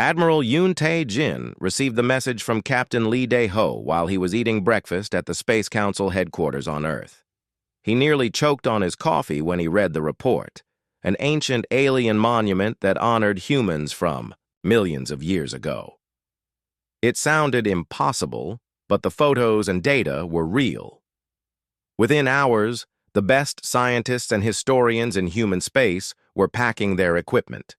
Admiral Yoon Tae-jin received the message from Captain Lee Dae-ho while he was eating breakfast at the Space Council headquarters on Earth. He nearly choked on his coffee when he read the report, an ancient alien monument that honored humans from millions of years ago. It sounded impossible, but the photos and data were real. Within hours, the best scientists and historians in human space were packing their equipment.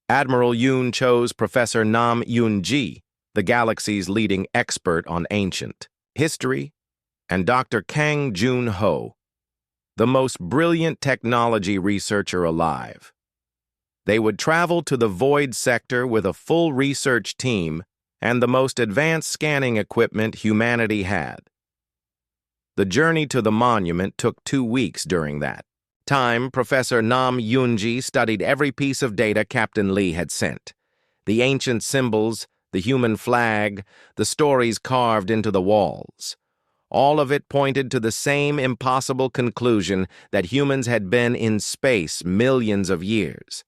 Admiral Yoon chose Professor Nam Yoon-ji, the galaxy's leading expert on ancient history, and Dr. Kang Joon-ho, the most brilliant technology researcher alive. They would travel to the void sector with a full research team and the most advanced scanning equipment humanity had. The journey to the monument took 2 weeks during that time. Professor Nam Yoon-ji studied every piece of data Captain Lee had sent. The ancient symbols, the human flag, the stories carved into the walls. All of it pointed to the same impossible conclusion that humans had been in space millions of years,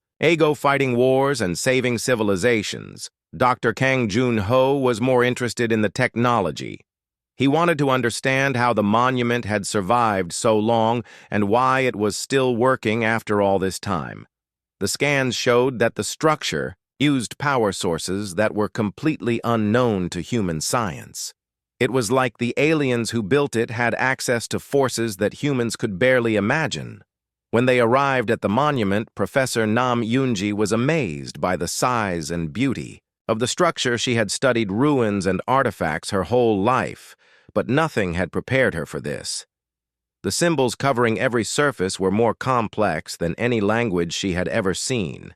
fighting wars and saving civilizations. Dr. Kang Joon-ho was more interested in the technology. He wanted to understand how the monument had survived so long and why it was still working after all this time. The scans showed that the structure used power sources that were completely unknown to human science. It was like the aliens who built it had access to forces that humans could barely imagine. When they arrived at the monument, Professor Nam Yoon-ji was amazed by the size and beauty of the structure. She had studied ruins and artifacts her whole life, but nothing had prepared her for this. The symbols covering every surface were more complex than any language she had ever seen,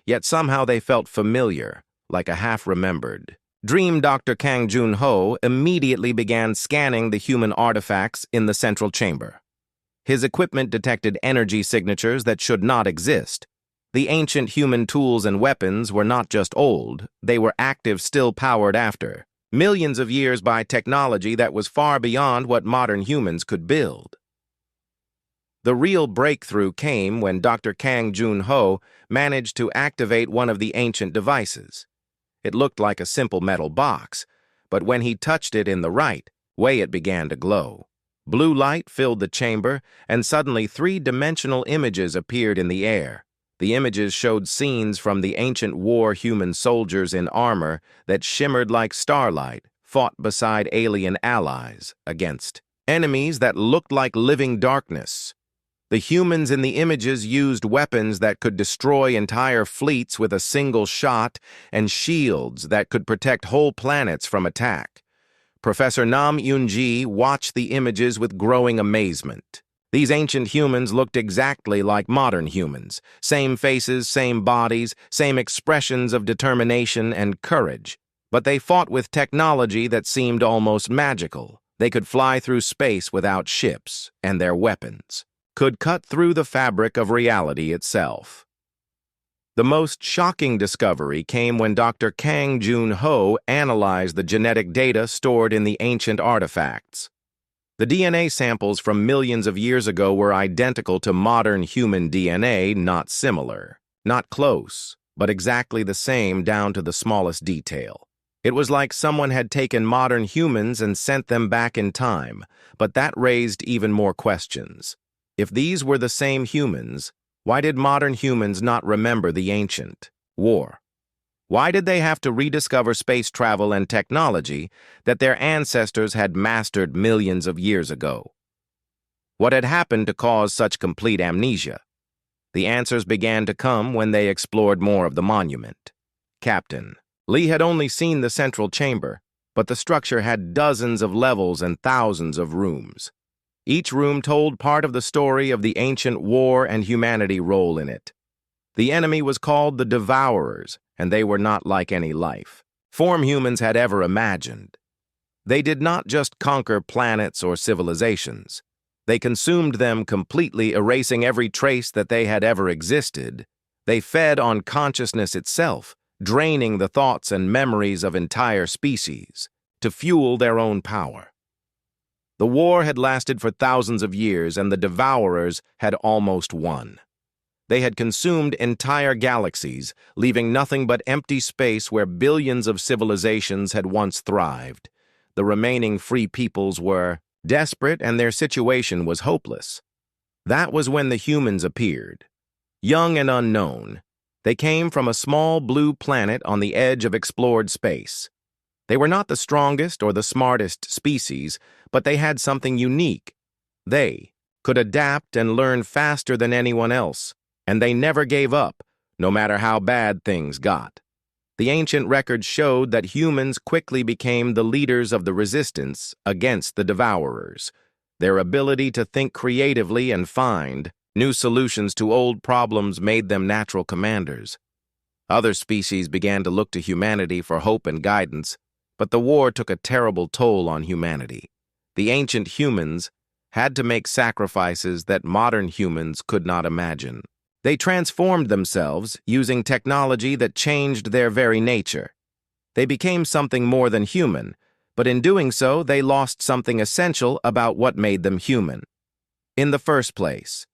yet somehow they felt familiar, like a half-remembered dream. Dr. Kang Joon-ho immediately began scanning the human artifacts in the central chamber. His equipment detected energy signatures that should not exist. The ancient human tools and weapons were not just old, they were active, still powered after millions of years by technology that was far beyond what modern humans could build. The real breakthrough came when Dr. Kang Joon-ho managed to activate one of the ancient devices. It looked like a simple metal box, but when he touched it in the right way, it began to glow. Blue light filled the chamber, and suddenly 3-dimensional images appeared in the air. The images showed scenes from the ancient war. Human soldiers in armor that shimmered like starlight fought beside alien allies against enemies that looked like living darkness. The humans in the images used weapons that could destroy entire fleets with a single shot and shields that could protect whole planets from attack. Professor Nam Yoon-ji watched the images with growing amazement. These ancient humans looked exactly like modern humans. Same faces, same bodies, same expressions of determination and courage. But they fought with technology that seemed almost magical. They could fly through space without ships, and their weapons could cut through the fabric of reality itself. The most shocking discovery came when Dr. Kang Joon-ho analyzed the genetic data stored in the ancient artifacts. The DNA samples from millions of years ago were identical to modern human DNA, not similar, not close, but exactly the same down to the smallest detail. It was like someone had taken modern humans and sent them back in time, but that raised even more questions. If these were the same humans, why did modern humans not remember the ancient war? Why did they have to rediscover space travel and technology that their ancestors had mastered millions of years ago? What had happened to cause such complete amnesia? The answers began to come when they explored more of the monument. Captain Lee had only seen the central chamber, but the structure had dozens of levels and thousands of rooms. Each room told part of the story of the ancient war and humanity role in it. The enemy was called the Devourers, and they were not like any life form humans had ever imagined. They did not just conquer planets or civilizations. They consumed them completely, erasing every trace that they had ever existed. They fed on consciousness itself, draining the thoughts and memories of entire species to fuel their own power. The war had lasted for thousands of years, and the Devourers had almost won. They had consumed entire galaxies, leaving nothing but empty space where billions of civilizations had once thrived. The remaining free peoples were desperate, and their situation was hopeless. That was when the humans appeared. Young and unknown, they came from a small blue planet on the edge of explored space. They were not the strongest or the smartest species, but they had something unique. They could adapt and learn faster than anyone else, and they never gave up, no matter how bad things got. The ancient records showed that humans quickly became the leaders of the resistance against the Devourers. Their ability to think creatively and find new solutions to old problems made them natural commanders. Other species began to look to humanity for hope and guidance, but the war took a terrible toll on humanity. The ancient humans had to make sacrifices that modern humans could not imagine. They transformed themselves using technology that changed their very nature. They became something more than human, but in doing so, they lost something essential about what made them human. In the first place,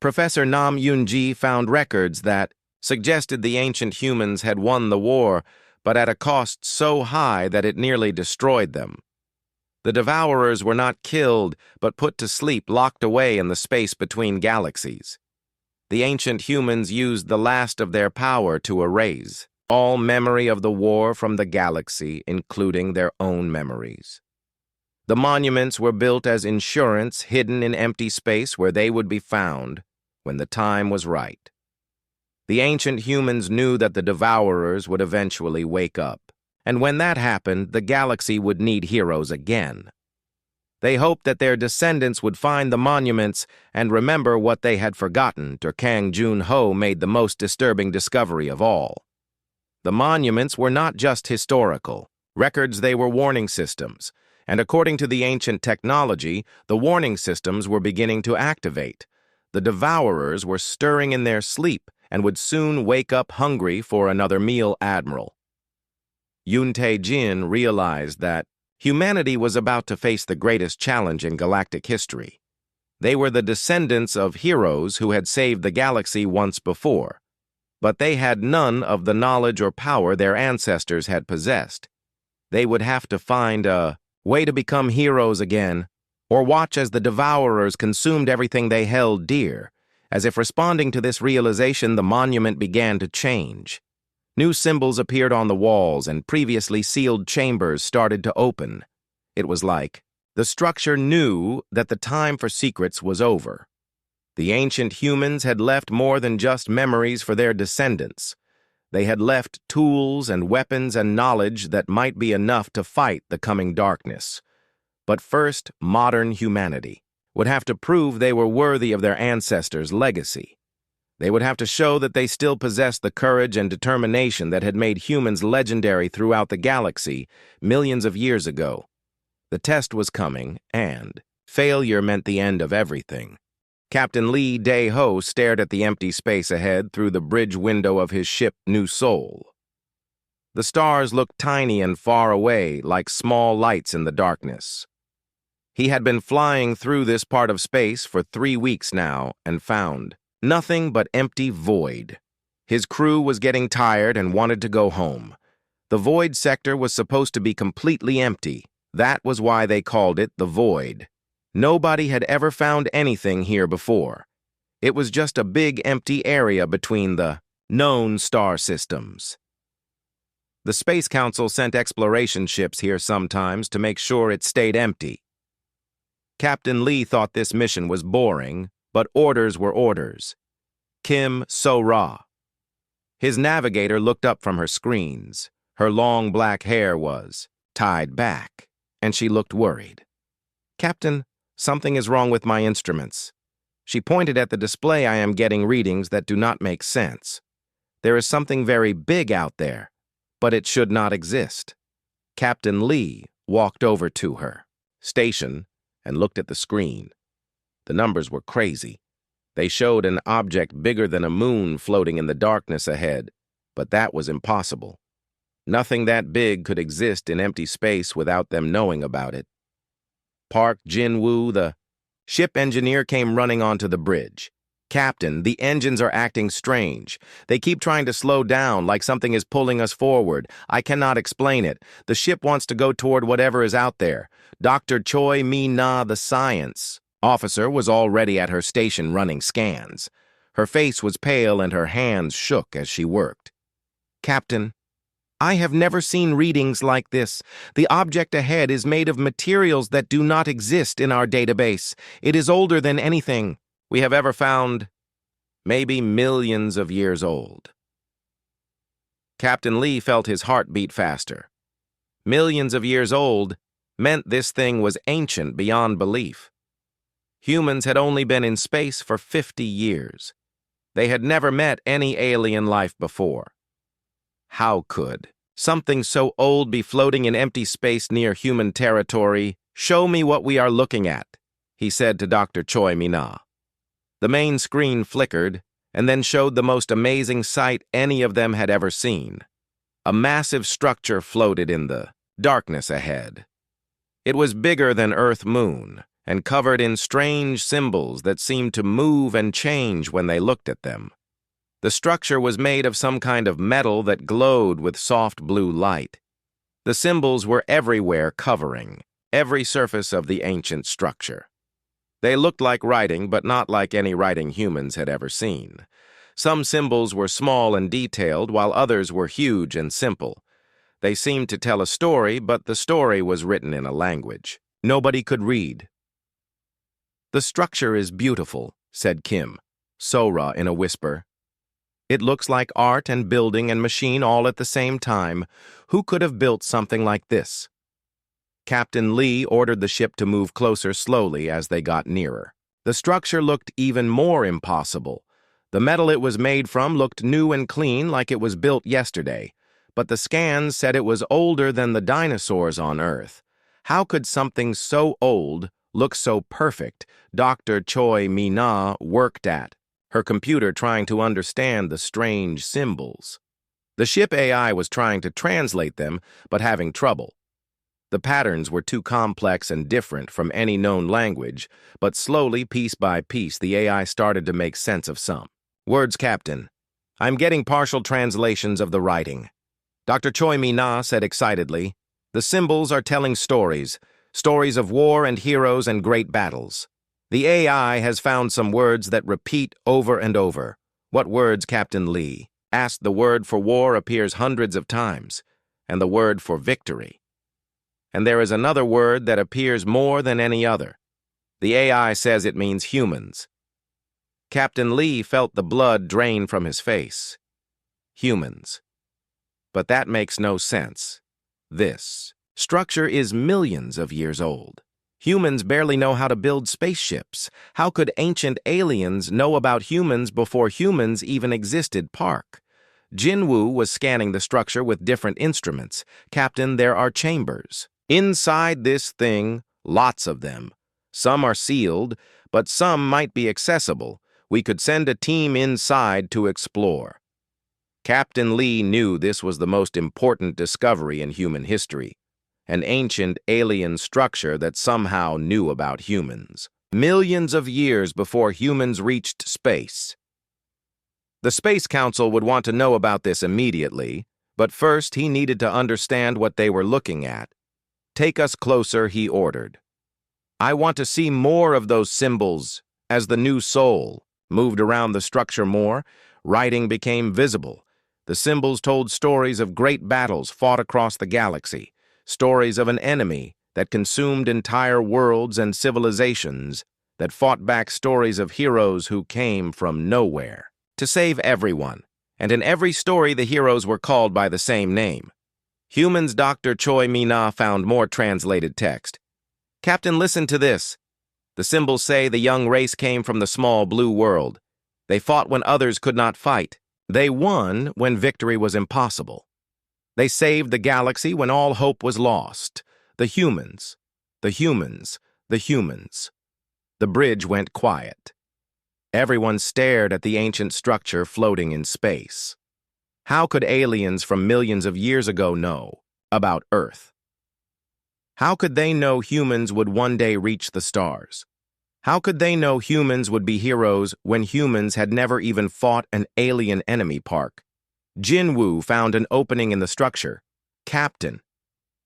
Professor Nam Yunji found records that suggested the ancient humans had won the war, but at a cost so high that it nearly destroyed them. The Devourers were not killed, but put to sleep, locked away in the space between galaxies. The ancient humans used the last of their power to erase all memory of the war from the galaxy, including their own memories. The monuments were built as insurance, hidden in empty space where they would be found when the time was right. The ancient humans knew that the Devourers would eventually wake up, and when that happened, the galaxy would need heroes again. They hoped that their descendants would find the monuments and remember what they had forgotten. Kang Jun-ho made the most disturbing discovery of all. The monuments were not just historical records, they were warning systems, and according to the ancient technology, the warning systems were beginning to activate. The Devourers were stirring in their sleep and would soon wake up hungry for another meal. Admiral Yoon Tae-jin realized that humanity was about to face the greatest challenge in galactic history. They were the descendants of heroes who had saved the galaxy once before, but they had none of the knowledge or power their ancestors had possessed. They would have to find a way to become heroes again, or watch as the Devourers consumed everything they held dear. As if responding to this realization, the monument began to change. New symbols appeared on the walls, and previously sealed chambers started to open. It was like the structure knew that the time for secrets was over. The ancient humans had left more than just memories for their descendants. They had left tools and weapons and knowledge that might be enough to fight the coming darkness. But first, modern humanity would have to prove they were worthy of their ancestors' legacy. They would have to show that they still possessed the courage and determination that had made humans legendary throughout the galaxy millions of years ago. The test was coming, and failure meant the end of everything. Captain Lee Dae-ho stared at the empty space ahead through the bridge window of his ship, New Seoul. The stars looked tiny and far away, like small lights in the darkness. He had been flying through this part of space for 3 weeks now and found nothing but empty void. His crew was getting tired and wanted to go home. The void sector was supposed to be completely empty. That was why they called it the void. Nobody had ever found anything here before. It was just a big empty area between the known star systems. The Space Council sent exploration ships here sometimes to make sure it stayed empty. Captain Lee thought this mission was boring, but orders were orders. Kim So-ra. His navigator looked up from her screens. Her long black hair was tied back, and she looked worried. "Captain, something is wrong with my instruments." She pointed at the display. "I am getting readings that do not make sense. There is something very big out there, but it should not exist." Captain Lee walked over to her station and looked at the screen. The numbers were crazy. They showed an object bigger than a moon floating in the darkness ahead, but that was impossible. Nothing that big could exist in empty space without them knowing about it. Park Jin-woo, the ship engineer, came running onto the bridge. Captain, the engines are acting strange. They keep trying to slow down like something is pulling us forward. I cannot explain it. The ship wants to go toward whatever is out there. Dr. Choi Mi-na, the science officer, was already at her station running scans. Her face was pale and her hands shook as she worked. Captain, I have never seen readings like this. The object ahead is made of materials that do not exist in our database. It is older than anything we have ever found, maybe millions of years old. Captain Lee felt his heart beat faster. Millions of years old meant this thing was ancient beyond belief. Humans had only been in space for 50 years. They had never met any alien life before. How could something so old be floating in empty space near human territory? Show me what we are looking at, he said to Dr. Choi Mi-na. The main screen flickered and then showed the most amazing sight any of them had ever seen. A massive structure floated in the darkness ahead. It was bigger than Earth-Moon and covered in strange symbols that seemed to move and change when they looked at them. The structure was made of some kind of metal that glowed with soft blue light. The symbols were everywhere, covering every surface of the ancient structure. They looked like writing, but not like any writing humans had ever seen. Some symbols were small and detailed, while others were huge and simple. They seemed to tell a story, but the story was written in a language nobody could read. The structure is beautiful, said Kim, Sora in a whisper. It looks like art and building and machine all at the same time. Who could have built something like this? Captain Lee ordered the ship to move closer slowly as they got nearer. The structure looked even more impossible. The metal it was made from looked new and clean, like it was built yesterday, but the scans said it was older than the dinosaurs on Earth. How could something so old look so perfect? Dr. Choi Mi-na worked at her computer trying to understand the strange symbols. The ship AI was trying to translate them, but having trouble. The patterns were too complex and different from any known language, but slowly, piece by piece, the AI started to make sense of some. Words, Captain. I'm getting partial translations of the writing. Dr. Choi Mi-na said excitedly. The symbols are telling stories, stories of war and heroes and great battles. The AI has found some words that repeat over and over. What words, Captain Lee? Asked. The word for war appears hundreds of times, and the word for victory. And there is another word that appears more than any other. The AI says it means humans. Captain Lee felt the blood drain from his face. Humans. But that makes no sense. This structure is millions of years old. Humans barely know how to build spaceships. How could ancient aliens know about humans before humans even existed? Park. Jinwoo was scanning the structure with different instruments. Captain, there are chambers. Inside this thing, lots of them. Some are sealed, but some might be accessible. We could send a team inside to explore. Captain Lee knew this was the most important discovery in human history. An ancient alien structure that somehow knew about humans. Millions of years before humans reached space. The Space Council would want to know about this immediately, but first he needed to understand what they were looking at. Take us closer, he ordered. I want to see more of those symbols. As the new soul moved around the structure more, writing became visible. The symbols told stories of great battles fought across the galaxy, stories of an enemy that consumed entire worlds and civilizations, that fought back, stories of heroes who came from nowhere to save everyone, and in every story the heroes were called by the same name. Humans. Dr. Choi Mi-na found more translated text. Captain, listen to this. The symbols say the young race came from the small blue world. They fought when others could not fight. They won when victory was impossible. They saved the galaxy when all hope was lost. The humans, the humans, the humans. The bridge went quiet. Everyone stared at the ancient structure floating in space. How could aliens from millions of years ago know about Earth? How could they know humans would one day reach the stars? How could they know humans would be heroes when humans had never even fought an alien enemy park? Jinwoo found an opening in the structure. Captain,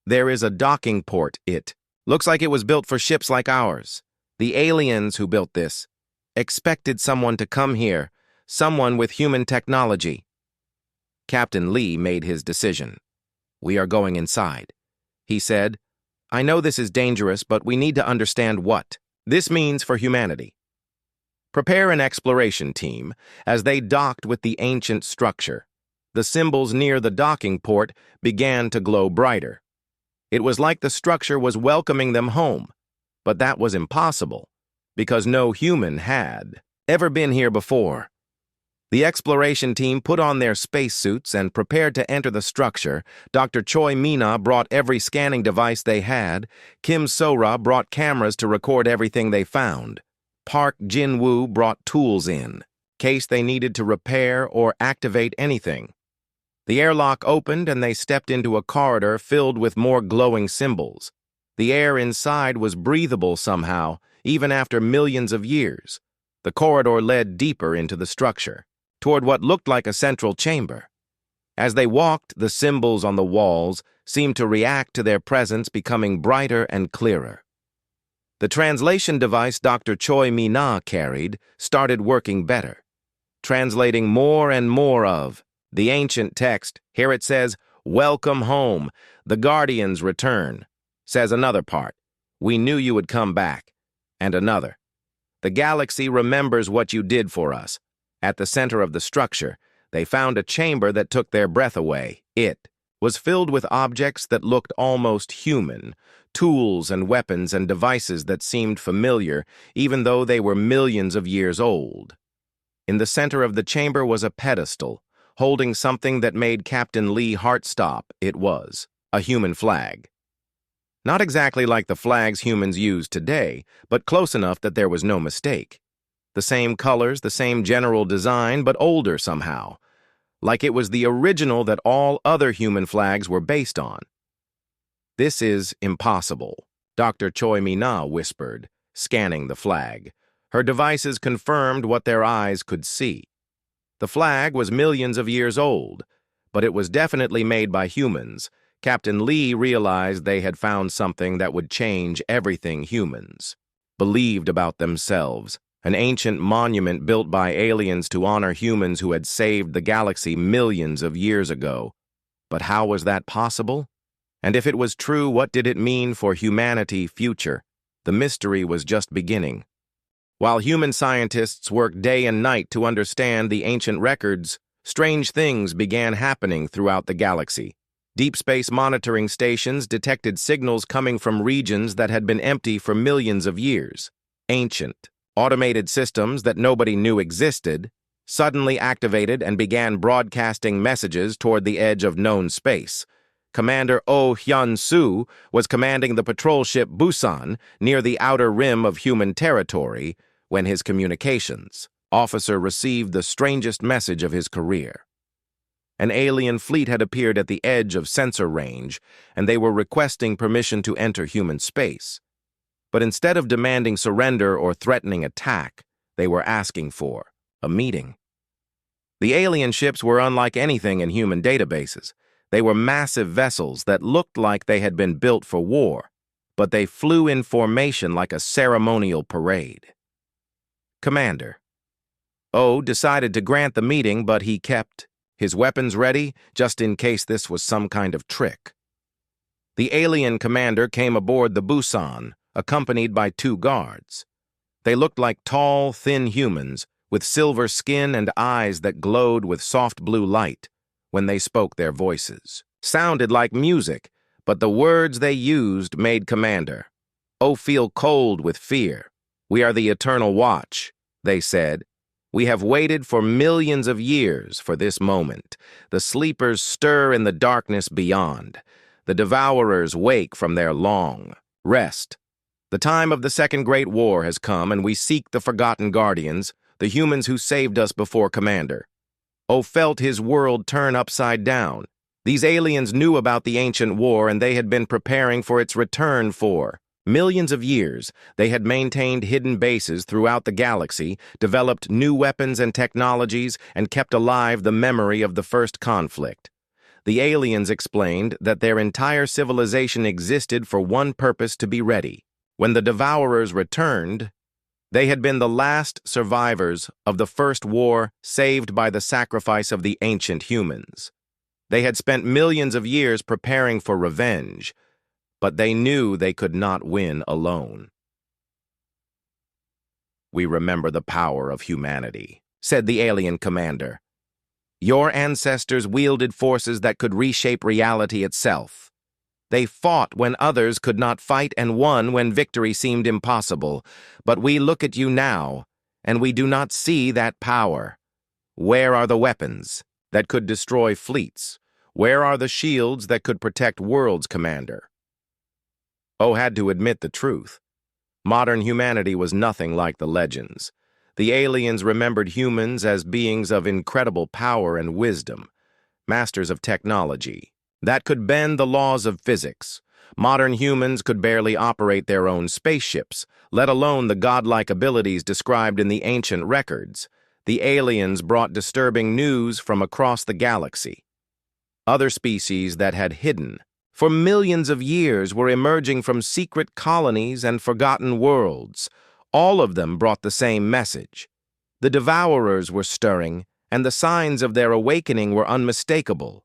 there is a docking port, it. Looks like it was built for ships like ours. The aliens who built this expected someone to come here, someone with human technology. Captain Lee made his decision. We are going inside. He said, I know this is dangerous, but we need to understand what this means for humanity. Prepare an exploration team. As they docked with the ancient structure, the symbols near the docking port began to glow brighter. It was like the structure was welcoming them home, but that was impossible, because no human had ever been here before. The exploration team put on their spacesuits and prepared to enter the structure. Dr. Choi Mina brought every scanning device they had. Kim Sora brought cameras to record everything they found. Park Jin-woo brought tools in case they needed to repair or activate anything. The airlock opened and they stepped into a corridor filled with more glowing symbols. The air inside was breathable somehow, even after millions of years. The corridor led deeper into the structure, toward what looked like a central chamber. As they walked, the symbols on the walls seemed to react to their presence, becoming brighter and clearer. The translation device Dr. Choi Mina carried started working better, translating more and more of the ancient text. Here it says, "Welcome home. The Guardians return." Says another part, "We knew you would come back." And another, "The galaxy remembers what you did for us." At the center of the structure, they found a chamber that took their breath away. It was filled with objects that looked almost human, tools and weapons and devices that seemed familiar, even though they were millions of years old. In the center of the chamber was a pedestal, holding something that made Captain Lee heart stop. It was a human flag. Not exactly like the flags humans use today, but close enough that there was no mistake. The same colors, the same general design, but older somehow, like it was the original that all other human flags were based on. This is impossible, Dr. Choi Mina whispered, scanning the flag. Her devices confirmed what their eyes could see. The flag was millions of years old, but it was definitely made by humans. Captain Lee realized they had found something that would change everything humans believed about themselves. An ancient monument built by aliens to honor humans who had saved the galaxy millions of years ago. But how was that possible? And if it was true, what did it mean for humanity future? The mystery was just beginning. While human scientists worked day and night to understand the ancient records, strange things began happening throughout the galaxy. Deep space monitoring stations detected signals coming from regions that had been empty for millions of years. Ancient, automated systems that nobody knew existed suddenly activated and began broadcasting messages toward the edge of known space. Commander Oh Hyun-soo was commanding the patrol ship Busan near the outer rim of human territory when his communications officer received the strangest message of his career. An alien fleet had appeared at the edge of sensor range, and they were requesting permission to enter human space. But instead of demanding surrender or threatening attack, they were asking for a meeting. The alien ships were unlike anything in human databases. They were massive vessels that looked like they had been built for war, but they flew in formation like a ceremonial parade. Commander Oh decided to grant the meeting, but he kept his weapons ready just in case this was some kind of trick. The alien commander came aboard the Busan, accompanied by 2 guards. They looked like tall, thin humans with silver skin and eyes that glowed with soft blue light. When they spoke, their voices sounded like music, but the words they used made Commander Oh feel cold with fear. "We are the Eternal Watch," they said. "We have waited for millions of years for this moment. The sleepers stir in the darkness beyond. The devourers wake from their long rest. The time of the Second Great War has come, and we seek the forgotten guardians, the humans who saved us before Commander." Oh felt his world turn upside down. These aliens knew about the ancient war, and they had been preparing for its return for Millions of years, they had maintained hidden bases throughout the galaxy, developed new weapons and technologies, and kept alive the memory of the first conflict. The aliens explained that their entire civilization existed for one purpose: to be ready. When the Devourers returned, they had been the last survivors of the first war, saved by the sacrifice of the ancient humans. They had spent millions of years preparing for revenge, but they knew they could not win alone. "We remember the power of humanity," said the alien commander. "Your ancestors wielded forces that could reshape reality itself. They fought when others could not fight and won when victory seemed impossible. But we look at you now, and we do not see that power. Where are the weapons that could destroy fleets? Where are the shields that could protect worlds, Commander?" O had to admit the truth. Modern humanity was nothing like the legends. The aliens remembered humans as beings of incredible power and wisdom, masters of technology that could bend the laws of physics. Modern humans could barely operate their own spaceships, let alone the godlike abilities described in the ancient records. The aliens brought disturbing news from across the galaxy. Other species that had hidden for millions of years were emerging from secret colonies and forgotten worlds. All of them brought the same message. The Devourers were stirring, and the signs of their awakening were unmistakable.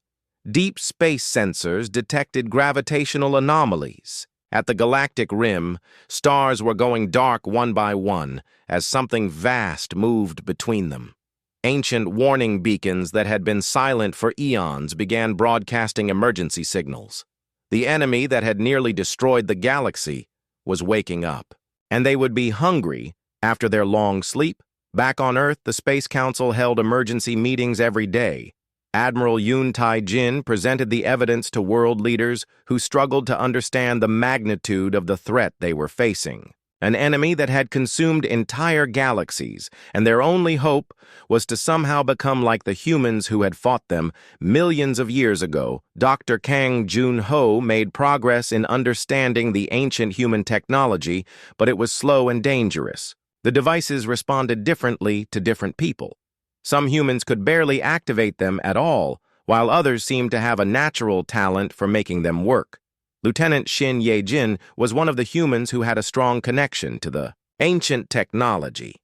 Deep space sensors detected gravitational anomalies. At the galactic rim, stars were going dark one by one as something vast moved between them. Ancient warning beacons that had been silent for eons began broadcasting emergency signals. The enemy that had nearly destroyed the galaxy was waking up, and they would be hungry after their long sleep. Back on Earth, the Space Council held emergency meetings every day. Admiral Yun Tai-jin presented the evidence to world leaders who struggled to understand the magnitude of the threat they were facing. An enemy that had consumed entire galaxies, and their only hope was to somehow become like the humans who had fought them millions of years ago. Dr. Kang Jun-ho made progress in understanding the ancient human technology, but it was slow and dangerous. The devices responded differently to different people. Some humans could barely activate them at all, while others seemed to have a natural talent for making them work. Lieutenant Shin Ye-jin was one of the humans who had a strong connection to the ancient technology.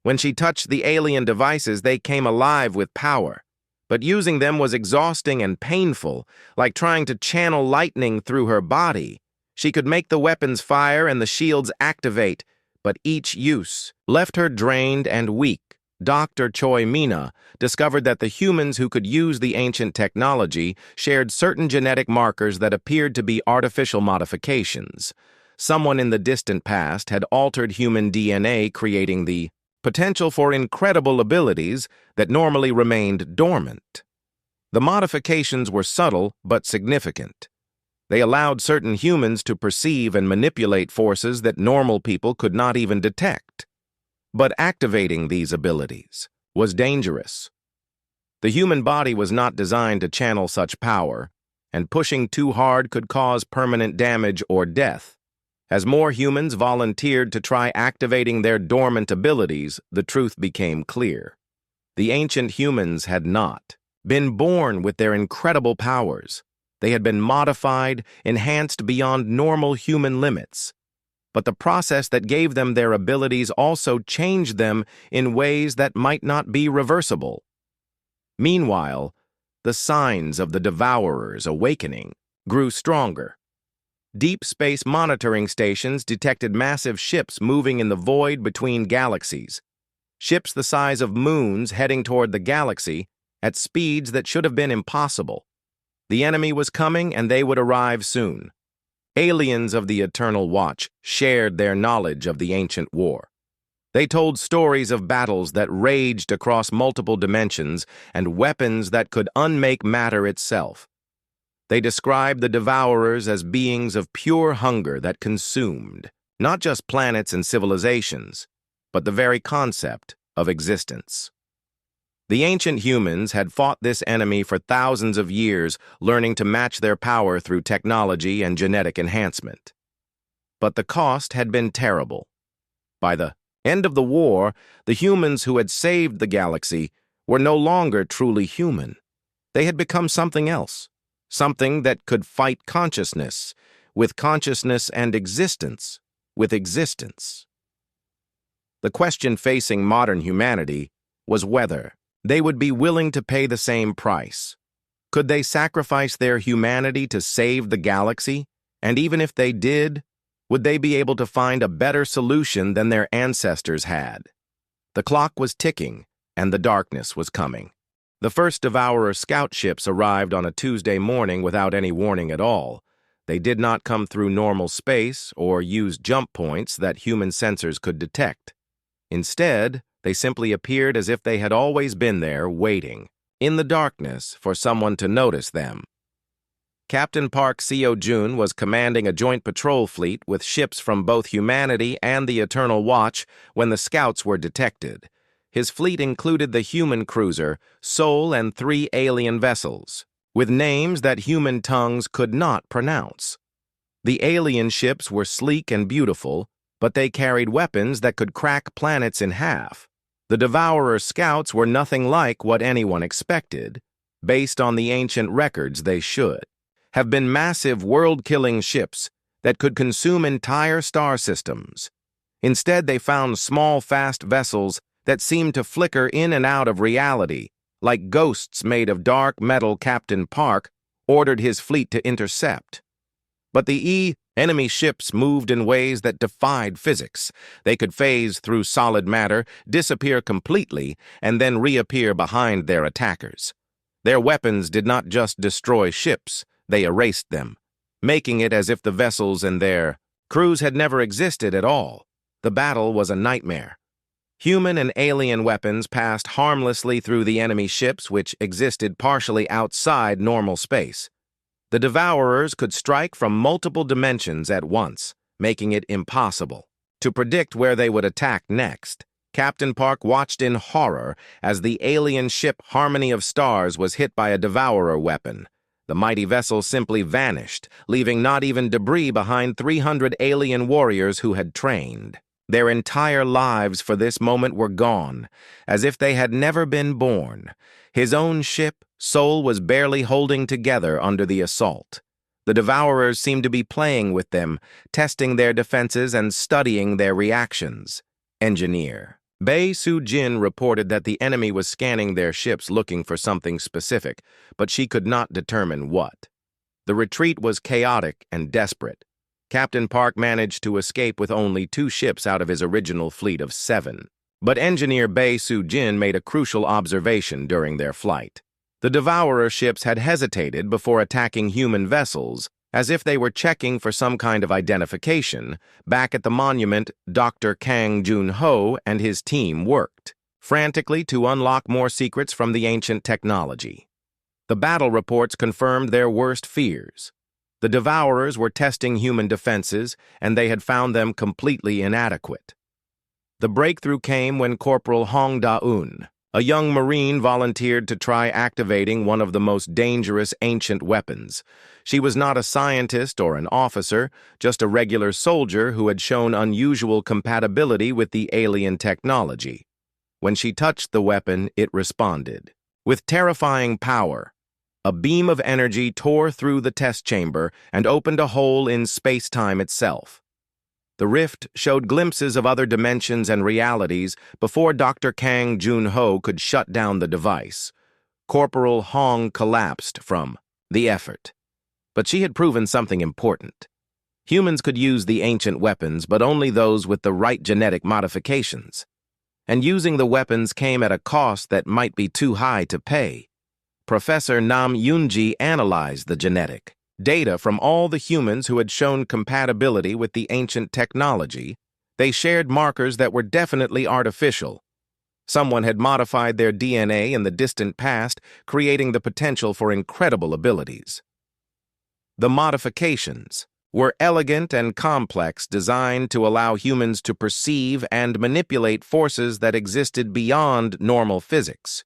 When she touched the alien devices, they came alive with power. But using them was exhausting and painful, like trying to channel lightning through her body. She could make the weapons fire and the shields activate, but each use left her drained and weak. Dr. Choi Mina discovered that the humans who could use the ancient technology shared certain genetic markers that appeared to be artificial modifications. Someone in the distant past had altered human DNA, creating the potential for incredible abilities that normally remained dormant. The modifications were subtle but significant. They allowed certain humans to perceive and manipulate forces that normal people could not even detect. But activating these abilities was dangerous. The human body was not designed to channel such power, and pushing too hard could cause permanent damage or death. As more humans volunteered to try activating their dormant abilities, the truth became clear. The ancient humans had not been born with their incredible powers. They had been modified, enhanced beyond normal human limits. But the process that gave them their abilities also changed them in ways that might not be reversible. Meanwhile, the signs of the Devourers' awakening grew stronger. Deep space monitoring stations detected massive ships moving in the void between galaxies. Ships the size of moons heading toward the galaxy at speeds that should have been impossible. The enemy was coming, and they would arrive soon. Aliens of the Eternal Watch shared their knowledge of the ancient war. They told stories of battles that raged across multiple dimensions and weapons that could unmake matter itself. They described the Devourers as beings of pure hunger that consumed not just planets and civilizations, but the very concept of existence. The ancient humans had fought this enemy for thousands of years, learning to match their power through technology and genetic enhancement. but the cost had been terrible. By the end of the war, the humans who had saved the galaxy were no longer truly human. They had become something else, something that could fight consciousness, with consciousness and existence, with existence. The question facing modern humanity was whether they would be willing to pay the same price. Could they sacrifice their humanity to save the galaxy? And even if they did, would they be able to find a better solution than their ancestors had? The clock was ticking, and the darkness was coming. The first Devourer scout ships arrived on a Tuesday morning without any warning at all. They did not come through normal space or use jump points that human sensors could detect. Instead, they simply appeared as if they had always been there, waiting, in the darkness, for someone to notice them. Captain Park Seo-jun was commanding a joint patrol fleet with ships from both humanity and the Eternal Watch when the scouts were detected. His fleet included the human cruiser, Sol, and 3 alien vessels, with names that human tongues could not pronounce. The alien ships were sleek and beautiful, but they carried weapons that could crack planets in half. The Devourer scouts were nothing like what anyone expected. Based on the ancient records, they should have been massive world-killing ships that could consume entire star systems. Instead, they found small, fast vessels that seemed to flicker in and out of reality, like ghosts made of dark metal. Captain Park ordered his fleet to intercept. But the enemy ships moved in ways that defied physics. They could phase through solid matter, disappear completely, and then reappear behind their attackers. Their weapons did not just destroy ships, they erased them, making it as if the vessels and their crews had never existed at all. The battle was a nightmare. Human and alien weapons passed harmlessly through the enemy ships, which existed partially outside normal space. The Devourers could strike from multiple dimensions at once, making it impossible to predict where they would attack next. Captain Park watched in horror as the alien ship Harmony of Stars was hit by a Devourer weapon. The mighty vessel simply vanished, leaving not even debris behind 300 alien warriors who had trained. Their entire lives for this moment were gone, as if they had never been born. His own ship, Sol, was barely holding together under the assault. The Devourers seemed to be playing with them, testing their defenses and studying their reactions. Engineer Bae Soo-jin reported that the enemy was scanning their ships looking for something specific, but she could not determine what. The retreat was chaotic and desperate. Captain Park managed to escape with only 2 ships out of his original fleet of 7. But Engineer Bae Soo-jin made a crucial observation during their flight. The Devourer ships had hesitated before attacking human vessels, as if they were checking for some kind of identification. Back at the monument, Dr. Kang Jun-ho and his team worked frantically to unlock more secrets from the ancient technology. The battle reports confirmed their worst fears. The Devourers were testing human defenses, and they had found them completely inadequate. The breakthrough came when Corporal Hong Da-eun, a young Marine, volunteered to try activating one of the most dangerous ancient weapons. She was not a scientist or an officer, just a regular soldier who had shown unusual compatibility with the alien technology. When she touched the weapon, it responded. With terrifying power, a beam of energy tore through the test chamber and opened a hole in space-time itself. The rift showed glimpses of other dimensions and realities before Dr. Kang Jun-ho could shut down the device. Corporal Hong collapsed from the effort. But she had proven something important. Humans could use the ancient weapons, but only those with the right genetic modifications. And using the weapons came at a cost that might be too high to pay. Professor Nam Yoonji analyzed the genetic data from all the humans who had shown compatibility with the ancient technology. They shared markers that were definitely artificial. Someone had modified their DNA in the distant past, creating the potential for incredible abilities. The modifications were elegant and complex, designed to allow humans to perceive and manipulate forces that existed beyond normal physics.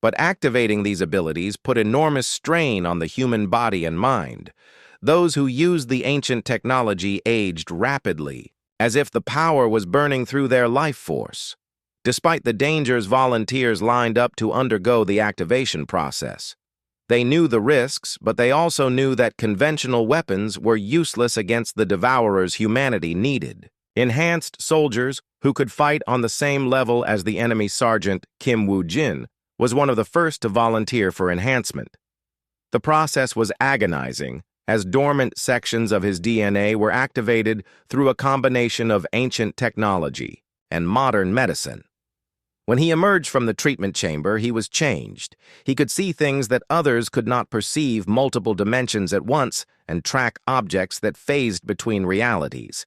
But activating these abilities put enormous strain on the human body and mind. those who used the ancient technology aged rapidly, as if the power was burning through their life force. Despite the dangers, volunteers lined up to undergo the activation process. They knew the risks, but they also knew that conventional weapons were useless against the Devourers humanity needed. Enhanced soldiers, who could fight on the same level as the enemy Sergeant Kim Woo-jin, was one of the first to volunteer for enhancement. The process was agonizing, as dormant sections of his DNA were activated through a combination of ancient technology and modern medicine. When he emerged from the treatment chamber, he was changed. He could see things that others could not perceive, multiple dimensions at once, and track objects that phased between realities.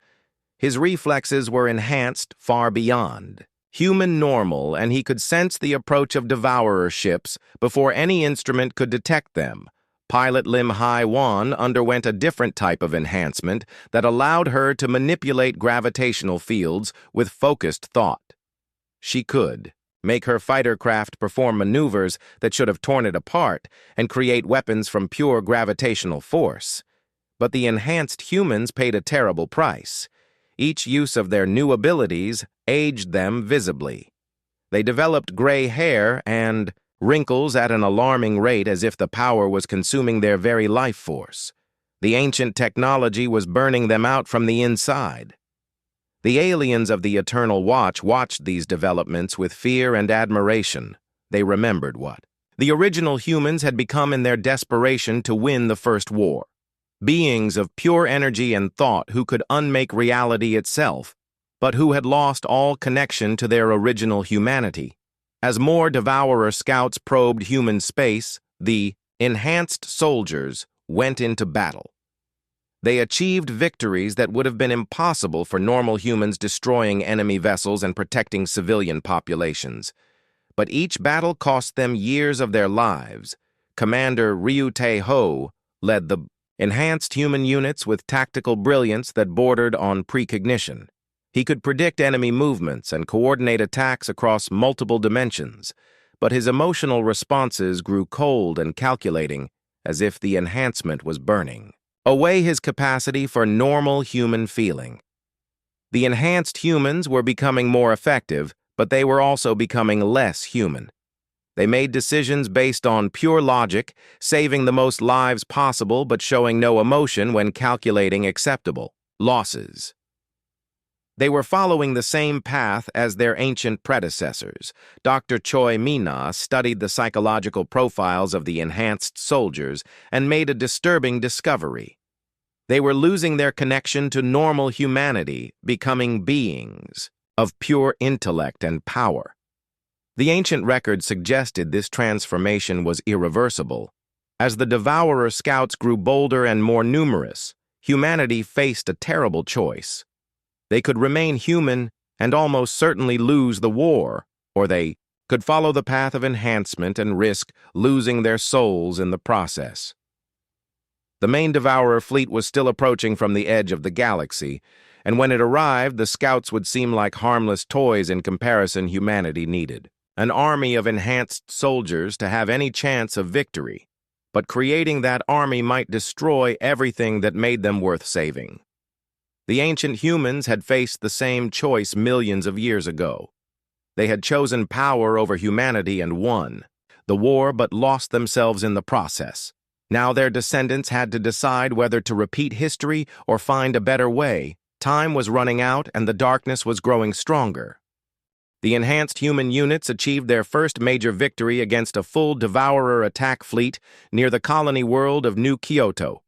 His reflexes were enhanced far beyond human normal, and he could sense the approach of Devourer ships before any instrument could detect them. Pilot Lim Hai-wan underwent a different type of enhancement that allowed her to manipulate gravitational fields with focused thought. She could make her fighter craft perform maneuvers that should have torn it apart and create weapons from pure gravitational force. But the enhanced humans paid a terrible price. Each use of their new abilities aged them visibly. They developed gray hair and wrinkles at an alarming rate, as if the power was consuming their very life force. The ancient technology was burning them out from the inside. The aliens of the Eternal Watch watched these developments with fear and admiration. They remembered what the original humans had become in their desperation to win the First War. Beings of pure energy and thought who could unmake reality itself, but who had lost all connection to their original humanity. As more Devourer scouts probed human space, the enhanced soldiers went into battle. They achieved victories that would have been impossible for normal humans, destroying enemy vessels and protecting civilian populations. But each battle cost them years of their lives. Commander Ryu Tae-ho led the enhanced human units with tactical brilliance that bordered on precognition. He could predict enemy movements and coordinate attacks across multiple dimensions, but his emotional responses grew cold and calculating, as if the enhancement was burning away his capacity for normal human feeling. The enhanced humans were becoming more effective, but they were also becoming less human. They made decisions based on pure logic, saving the most lives possible but showing no emotion when calculating acceptable losses. They were following the same path as their ancient predecessors. Dr. Choi Mina studied the psychological profiles of the enhanced soldiers and made a disturbing discovery. They were losing their connection to normal humanity, becoming beings of pure intellect and power. The ancient record suggested this transformation was irreversible. As the Devourer scouts grew bolder and more numerous, humanity faced a terrible choice. They could remain human and almost certainly lose the war, or they could follow the path of enhancement and risk losing their souls in the process. The main Devourer fleet was still approaching from the edge of the galaxy, and when it arrived, the scouts would seem like harmless toys in comparison humanity needed. An army of enhanced soldiers to have any chance of victory, but creating that army might destroy everything that made them worth saving. The ancient humans had faced the same choice millions of years ago. They had chosen power over humanity and won the war, but lost themselves in the process. Now their descendants had to decide whether to repeat history or find a better way. Time was running out and the darkness was growing stronger. The enhanced human units achieved their first major victory against a full Devourer attack fleet near the colony world of New Kyoto.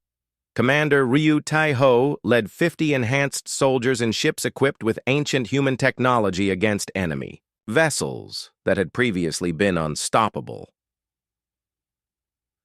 Commander Ryu Tae-ho led 50 enhanced soldiers and ships equipped with ancient human technology against enemy vessels that had previously been unstoppable.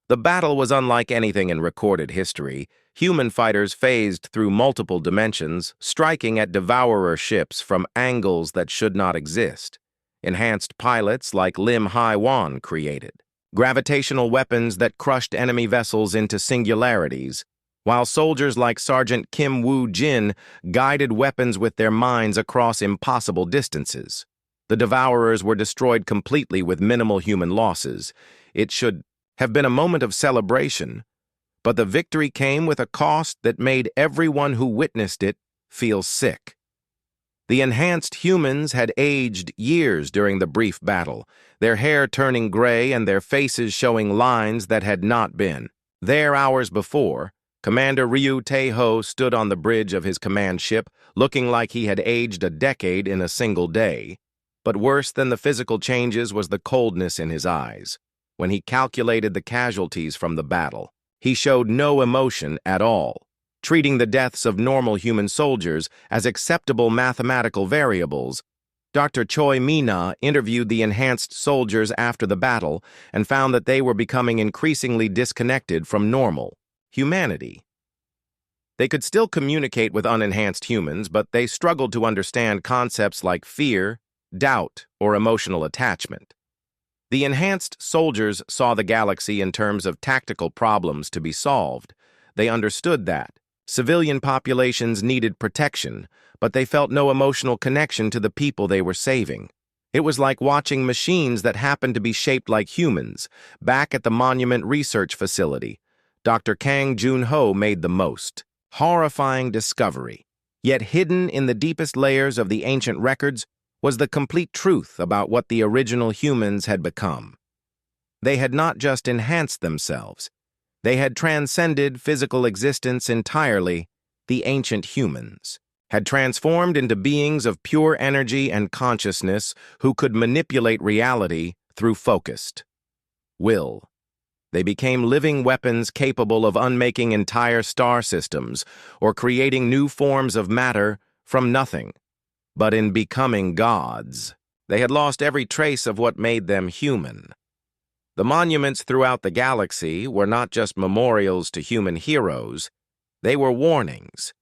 The battle was unlike anything in recorded history. Human fighters phased through multiple dimensions, striking at Devourer ships from angles that should not exist. Enhanced pilots like Lim Hai-wan created gravitational weapons that crushed enemy vessels into singularities, while soldiers like Sergeant Kim Woo-jin guided weapons with their minds across impossible distances. The Devourers were destroyed completely with minimal human losses. It should have been a moment of celebration, But the victory came with a cost that made everyone who witnessed it feel sick. The enhanced humans had aged years during the brief battle, their hair turning gray and their faces showing lines that had not been. There, hours before, Commander Ryu Tae-ho stood on the bridge of his command ship, looking like he had aged a decade in a single day. But worse than the physical changes was the coldness in his eyes. When he calculated the casualties from the battle, he showed no emotion at all, treating the deaths of normal human soldiers as acceptable mathematical variables. Dr. Choi Mina interviewed the enhanced soldiers after the battle and found that they were becoming increasingly disconnected from normal humanity. They could still communicate with unenhanced humans, but they struggled to understand concepts like fear, doubt, or emotional attachment. The enhanced soldiers saw the galaxy in terms of tactical problems to be solved. They understood that civilian populations needed protection, but they felt no emotional connection to the people they were saving. It was like watching machines that happened to be shaped like humans. Back at the Monument Research Facility, Dr. Kang Jun-ho made the most horrifying discovery. Yet hidden in the deepest layers of the ancient records was the complete truth about what the original humans had become. They had not just enhanced themselves. They had transcended physical existence entirely. The ancient humans had transformed into beings of pure energy and consciousness who could manipulate reality through focused will. They became living weapons capable of unmaking entire star systems or creating new forms of matter from nothing. But in becoming gods, they had lost every trace of what made them human. The monuments throughout the galaxy were not just memorials to human heroes, they were warnings.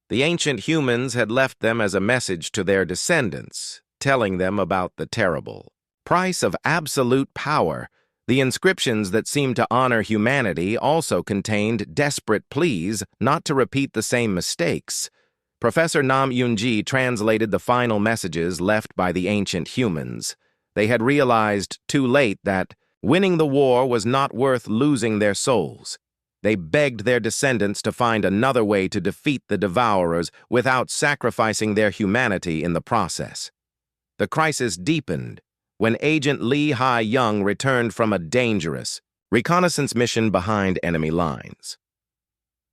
The ancient humans had left them as a message to their descendants, telling them about the terrible price of absolute power. The inscriptions that seemed to honor humanity also contained desperate pleas not to repeat the same mistakes. Professor Nam Yoon-ji translated the final messages left by the ancient humans. They had realized too late that winning the war was not worth losing their souls. They begged their descendants to find another way to defeat the Devourers without sacrificing their humanity in the process. The crisis deepened when Agent Lee Ha-young returned from a dangerous reconnaissance mission behind enemy lines.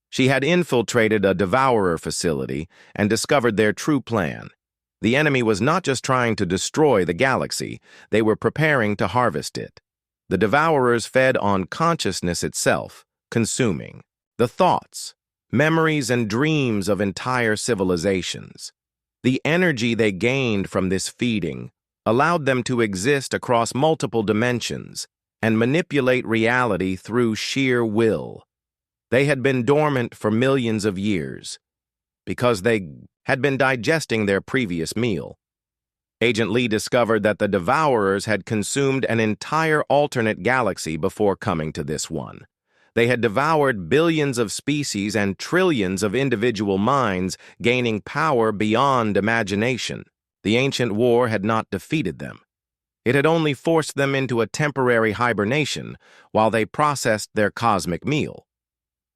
She had infiltrated a Devourer facility and discovered their true plan. The enemy was not just trying to destroy the galaxy, they were preparing to harvest it. The Devourers fed on consciousness itself, consuming the thoughts, memories, and dreams of entire civilizations. The energy they gained from this feeding allowed them to exist across multiple dimensions and manipulate reality through sheer will. They had been dormant for millions of years because they had been digesting their previous meal. Agent Lee discovered that the Devourers had consumed an entire alternate galaxy before coming to this one. They had devoured billions of species and trillions of individual minds, gaining power beyond imagination. The ancient war had not defeated them. It had only forced them into a temporary hibernation while they processed their cosmic meal.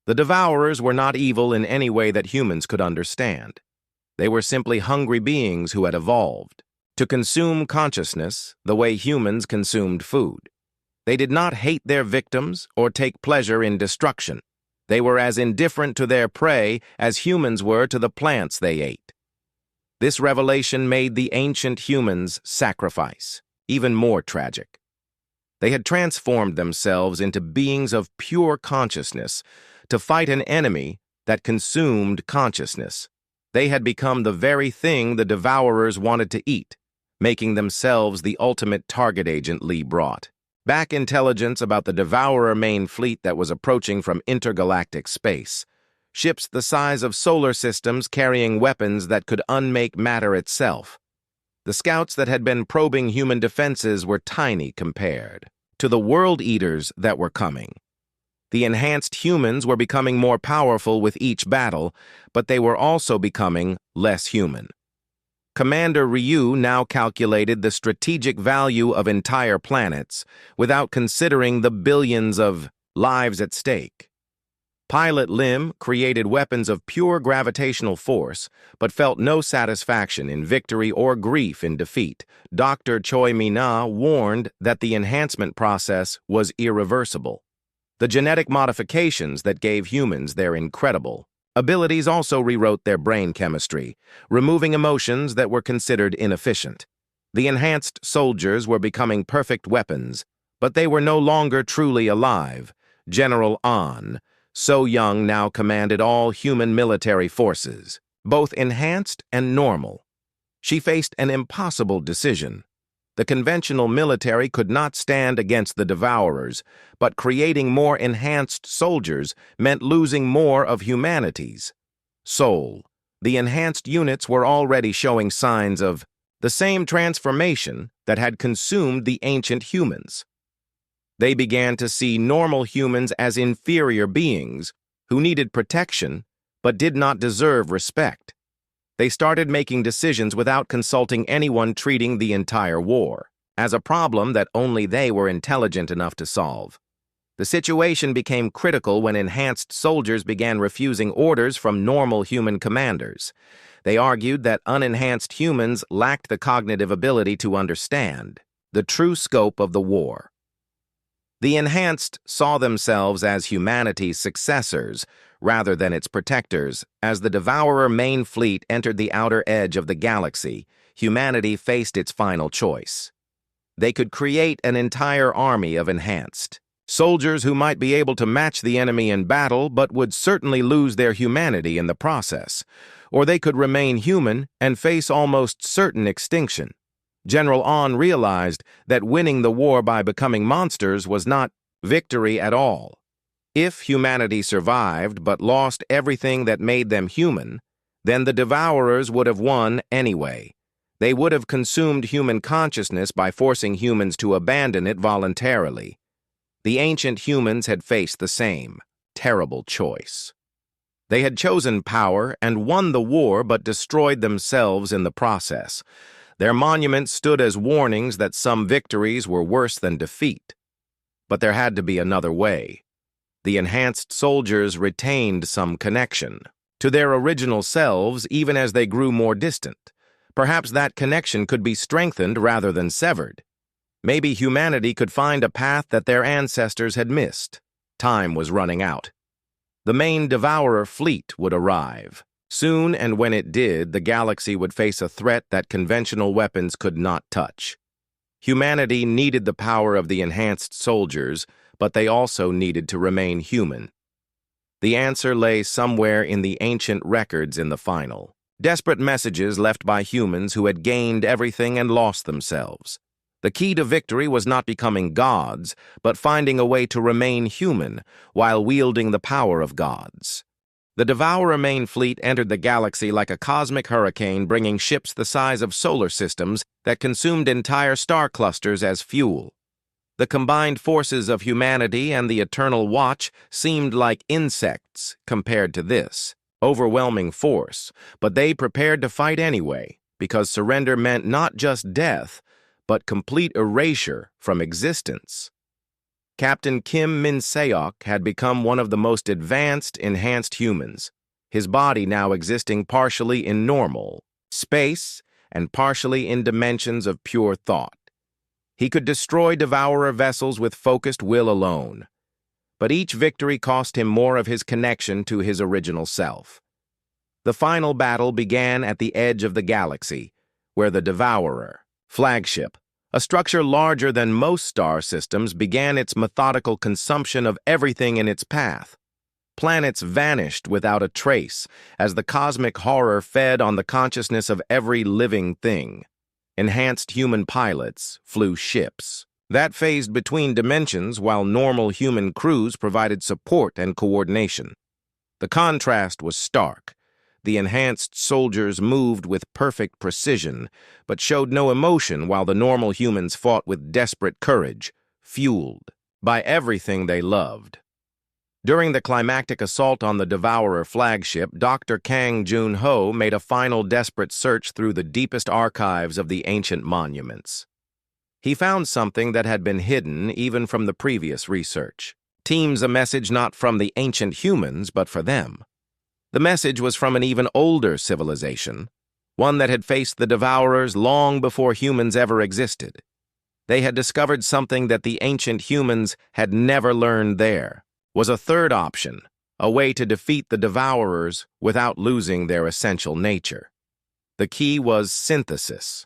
The Devourers were not evil in any way that humans could understand. They were simply hungry beings who had evolved to consume consciousness the way humans consumed food. They did not hate their victims or take pleasure in destruction. They were as indifferent to their prey as humans were to the plants they ate. This revelation made the ancient humans' sacrifice even more tragic. They had transformed themselves into beings of pure consciousness to fight an enemy that consumed consciousness. They had become the very thing the Devourers wanted to eat, making themselves the ultimate target Agent Lee brought. Back intelligence about the Devourer main fleet that was approaching from intergalactic space. Ships the size of solar systems carrying weapons that could unmake matter itself. The scouts that had been probing human defenses were tiny compared to the world eaters that were coming. The enhanced humans were becoming more powerful with each battle, but they were also becoming less human. Commander Ryu now calculated the strategic value of entire planets without considering the billions of lives at stake. Pilot Lim created weapons of pure gravitational force, but felt no satisfaction in victory or grief in defeat. Dr. Choi Mina warned that the enhancement process was irreversible. The genetic modifications that gave humans their incredible abilities also rewrote their brain chemistry, removing emotions that were considered inefficient. The enhanced soldiers were becoming perfect weapons, but they were no longer truly alive. General An, so young, now commanded all human military forces, both enhanced and normal. She faced an impossible decision. The conventional military could not stand against the Devourers, but creating more enhanced soldiers meant losing more of humanity's soul. The enhanced units were already showing signs of the same transformation that had consumed the ancient humans. They began to see normal humans as inferior beings who needed protection but did not deserve respect. They started making decisions without consulting anyone, treating the entire war as a problem that only they were intelligent enough to solve. The situation became critical when enhanced soldiers began refusing orders from normal human commanders. They argued that unenhanced humans lacked the cognitive ability to understand the true scope of the war. The enhanced saw themselves as humanity's successors rather than its protectors. As the Devourer main fleet entered the outer edge of the galaxy, humanity faced its final choice. They could create an entire army of enhanced soldiers who might be able to match the enemy in battle but would certainly lose their humanity in the process, or they could remain human and face almost certain extinction. General An realized that winning the war by becoming monsters was not victory at all. If humanity survived but lost everything that made them human, then the Devourers would have won anyway. They would have consumed human consciousness by forcing humans to abandon it voluntarily. The ancient humans had faced the same terrible choice. They had chosen power and won the war but destroyed themselves in the process. Their monuments stood as warnings that some victories were worse than defeat. But there had to be another way. The enhanced soldiers retained some connection to their original selves even as they grew more distant. Perhaps that connection could be strengthened rather than severed. Maybe humanity could find a path that their ancestors had missed. Time was running out. The main Devourer fleet would arrive. Soon, and when it did, the galaxy would face a threat that conventional weapons could not touch. Humanity needed the power of the enhanced soldiers, but they also needed to remain human. The answer lay somewhere in the ancient records in the final. Desperate messages left by humans who had gained everything and lost themselves. The key to victory was not becoming gods, but finding a way to remain human while wielding the power of gods. The Devourer main fleet entered the galaxy like a cosmic hurricane, bringing ships the size of solar systems that consumed entire star clusters as fuel. The combined forces of humanity and the Eternal Watch seemed like insects compared to this overwhelming force, but they prepared to fight anyway, because surrender meant not just death, but complete erasure from existence. Captain Kim Min-seok had become one of the most advanced, enhanced humans, his body now existing partially in normal space and partially in dimensions of pure thought. He could destroy Devourer vessels with focused will alone, but each victory cost him more of his connection to his original self. The final battle began at the edge of the galaxy, where the Devourer flagship, a structure larger than most star systems, began its methodical consumption of everything in its path. Planets vanished without a trace as the cosmic horror fed on the consciousness of every living thing. Enhanced human pilots flew ships that phased between dimensions while normal human crews provided support and coordination. The contrast was stark. The enhanced soldiers moved with perfect precision, but showed no emotion while the normal humans fought with desperate courage, fueled by everything they loved. During the climactic assault on the Devourer flagship, Dr. Kang Jun-ho made a final desperate search through the deepest archives of the ancient monuments. He found something that had been hidden even from the previous research. teams a message not from the ancient humans, but for them. The message was from an even older civilization, one that had faced the Devourers long before humans ever existed. They had discovered something that the ancient humans had never learned there, was a third option, a way to defeat the Devourers without losing their essential nature. The key was synthesis,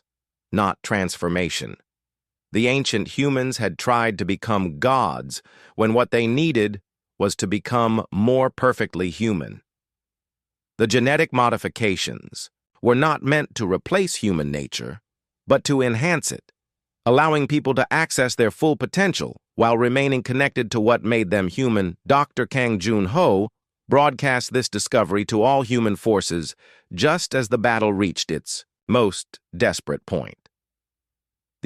not transformation. The ancient humans had tried to become gods when what they needed was to become more perfectly human. The genetic modifications were not meant to replace human nature, but to enhance it, allowing people to access their full potential while remaining connected to what made them human. Dr. Kang Jun-ho broadcast this discovery to all human forces just as the battle reached its most desperate point.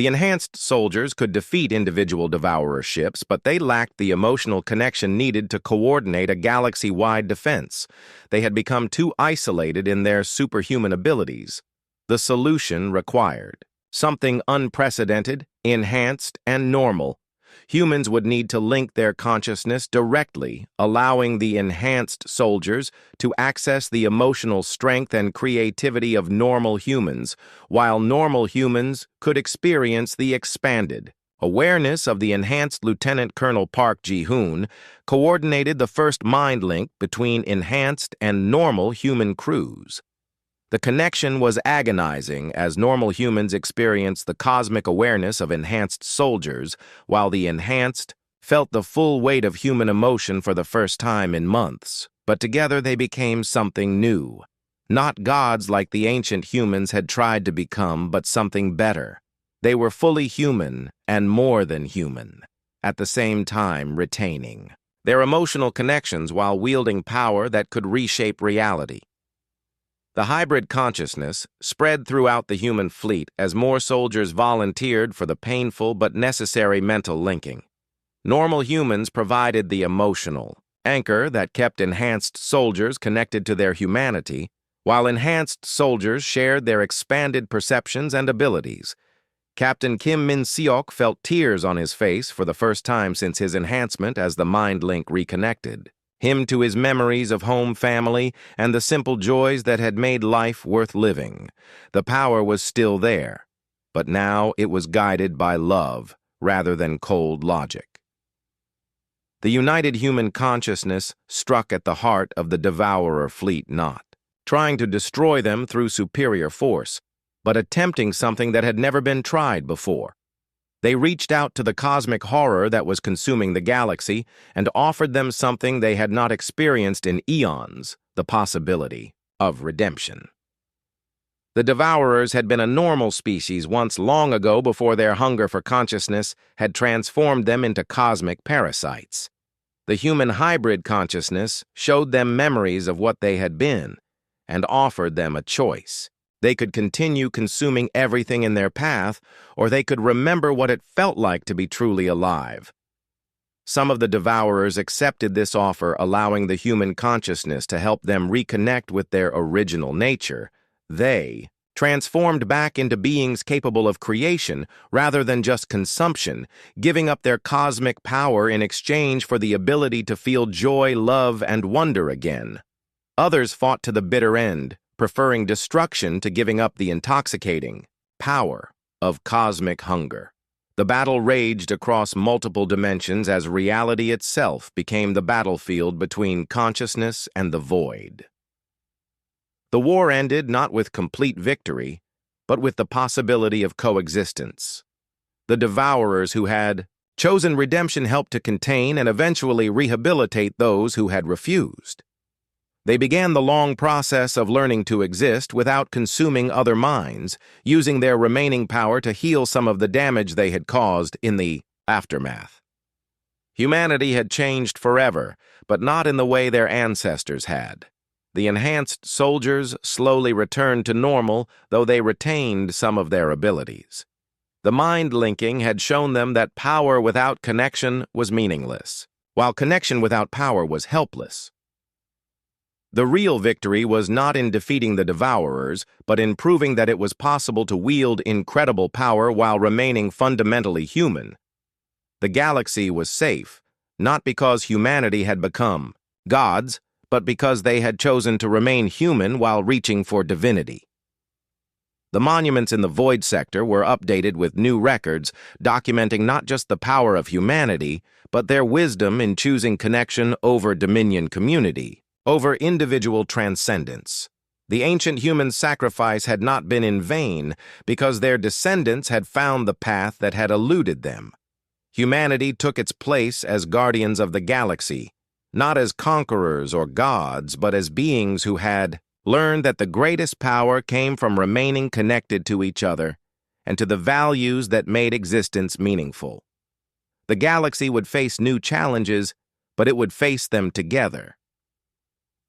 The enhanced soldiers could defeat individual devourer ships, but they lacked the emotional connection needed to coordinate a galaxy-wide defense. They had become too isolated in their superhuman abilities. The solution required something unprecedented, enhanced, and normal. Humans would need to link their consciousness directly, allowing the enhanced soldiers to access the emotional strength and creativity of normal humans, while normal humans could experience the expanded awareness of the enhanced. Lieutenant Colonel Park Ji-hoon coordinated the first mind link between enhanced and normal human crews. The connection was agonizing as normal humans experienced the cosmic awareness of enhanced soldiers, while the enhanced felt the full weight of human emotion for the first time in months. But together they became something new. Not gods like the ancient humans had tried to become, but something better. They were fully human and more than human, at the same time retaining their emotional connections while wielding power that could reshape reality. The hybrid consciousness spread throughout the human fleet as more soldiers volunteered for the painful but necessary mental linking. Normal humans provided the emotional anchor that kept enhanced soldiers connected to their humanity, while enhanced soldiers shared their expanded perceptions and abilities. Captain Kim Min-seok felt tears on his face for the first time since his enhancement as the mind link reconnected him to his memories of home, family, and the simple joys that had made life worth living. The power was still there, but now it was guided by love rather than cold logic. The united human consciousness struck at the heart of the Devourer fleet, not trying to destroy them through superior force, but attempting something that had never been tried before. They reached out to the cosmic horror that was consuming the galaxy and offered them something they had not experienced in eons, the possibility of redemption. The Devourers had been a normal species once long ago before their hunger for consciousness had transformed them into cosmic parasites. The human hybrid consciousness showed them memories of what they had been and offered them a choice. They could continue consuming everything in their path, or they could remember what it felt like to be truly alive. Some of the Devourers accepted this offer, allowing the human consciousness to help them reconnect with their original nature. They transformed back into beings capable of creation rather than just consumption, giving up their cosmic power in exchange for the ability to feel joy, love, and wonder again. Others fought to the bitter end, preferring destruction to giving up the intoxicating power of cosmic hunger. The battle raged across multiple dimensions as reality itself became the battlefield between consciousness and the void. The war ended not with complete victory, but with the possibility of coexistence. The Devourers who had chosen redemption helped to contain and eventually rehabilitate those who had refused. They began the long process of learning to exist without consuming other minds, using their remaining power to heal some of the damage they had caused in the aftermath. Humanity had changed forever, but not in the way their ancestors had. The enhanced soldiers slowly returned to normal, though they retained some of their abilities. The mind linking had shown them that power without connection was meaningless, while connection without power was helpless. The real victory was not in defeating the Devourers, but in proving that it was possible to wield incredible power while remaining fundamentally human. The galaxy was safe, not because humanity had become gods, but because they had chosen to remain human while reaching for divinity. The monuments in the Void sector were updated with new records documenting not just the power of humanity, but their wisdom in choosing connection over dominion community, over individual transcendence. The ancient human sacrifice had not been in vain because their descendants had found the path that had eluded them. Humanity took its place as guardians of the galaxy, not as conquerors or gods, but as beings who had learned that the greatest power came from remaining connected to each other and to the values that made existence meaningful. The galaxy would face new challenges, but it would face them together.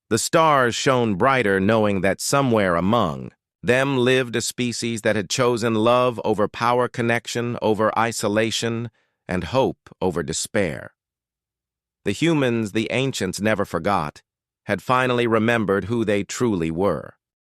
The stars shone brighter knowing that somewhere among them lived a species that had chosen love over power connection, over isolation, and hope over despair. The humans the ancients never forgot had finally remembered who they truly were.